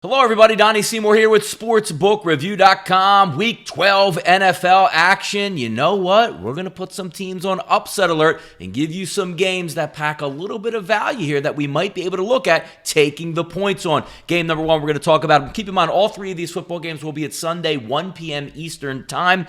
Hello everybody, Donnie Seymour here with SportsbookReview.com. Week 12 NFL action. You know what? We're going to put some teams on upset alert and give you some games that pack a little bit of value here that we might be able to look at taking the points on. Game number one we're going to talk about. Keep in mind, all three of these football games will be at Sunday, 1 p.m. Eastern Time.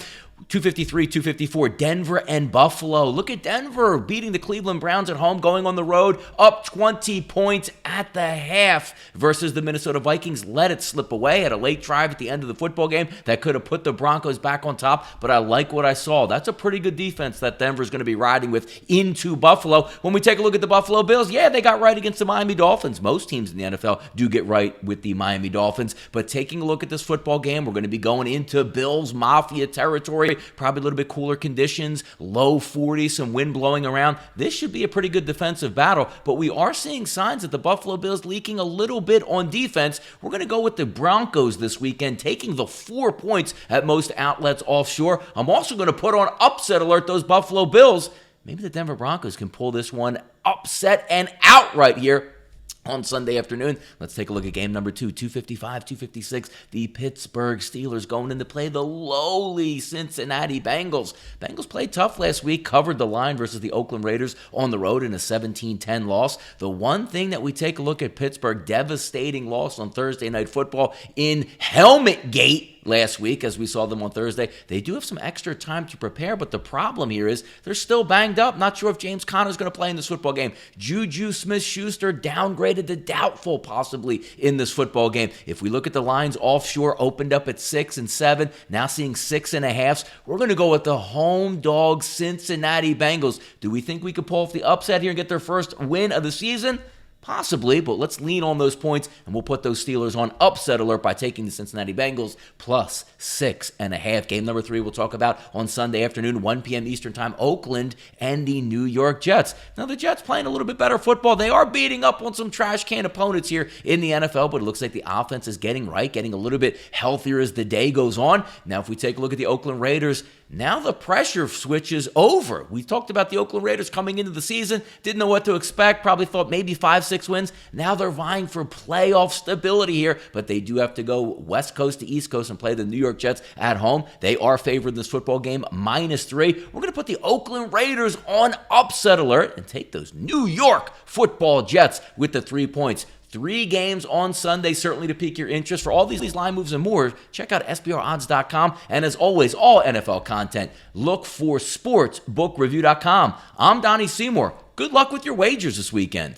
253, 254, Denver and Buffalo. Look at Denver beating the Cleveland Browns at home, going on the road, up 20 points at the half versus the Minnesota Vikings. Let it slip away at a late drive at the end of the football game that could have put the Broncos back on top, but I like what I saw. That's a pretty good defense that Denver's going to be riding with into Buffalo. When we take a look at the Buffalo Bills, yeah, they got right against the Miami Dolphins. Most teams in the NFL do get right with the Miami Dolphins, but taking a look at this football game, we're going to be going into Bills Mafia territory. Probably a little bit cooler conditions, low 40s, some wind blowing around. This should be a pretty good defensive battle, but we are seeing signs that the Buffalo Bills leaking a little bit on defense. We're going to go with the Broncos this weekend, taking the 4 points at most outlets offshore. I'm also going to put on upset alert those Buffalo Bills. Maybe the Denver Broncos can pull this one upset and outright here on Sunday afternoon. Let's take a look at game number two, 255, 256. The Pittsburgh Steelers going in to play the lowly Cincinnati Bengals. Bengals played tough last week, covered the line versus the Oakland Raiders on the road in a 17-10 loss. The one thing that we take a look at Pittsburgh, devastating loss on Thursday Night Football in Helmet Gate last week, as we saw them on Thursday. They do have some extra time to prepare, but the problem here is they're still banged up. Not sure if James Conner's going to play in this football game. Juju Smith-Schuster downgraded to doubtful possibly in this football game. If we look at the lines offshore, opened up at 6 and 7, now seeing 6.5. We're going to go with the home dog Cincinnati Bengals. Do we think we could pull off the upset here and get their first win of the season? Possibly, but let's lean on those points, and we'll put those Steelers on upset alert by taking the Cincinnati Bengals plus 6.5. Game number 3 we'll talk about on Sunday afternoon, 1 p.m. Eastern Time, Oakland and the New York Jets. Now, the Jets playing a little bit better football. They are beating up on some trash can opponents here in the NFL, but it looks like the offense is getting right, getting a little bit healthier as the day goes on. Now, if we take a look at the Oakland Raiders, now the pressure switch is over. We talked about the Oakland Raiders coming into the season, didn't know what to expect, probably thought maybe 5-6 wins. Now they're vying for playoff stability here, but they do have to go West Coast to East Coast and play the New York Jets at home. They are favored in this football game, -3. We're going to put the Oakland Raiders on upset alert and take those New York football Jets with the 3 points. 3 games on Sunday, certainly to pique your interest. For all these line moves and more, check out SBRodds.com. And as always, all NFL content, look for SportsbookReview.com. I'm Donnie Seymour. Good luck with your wagers this weekend.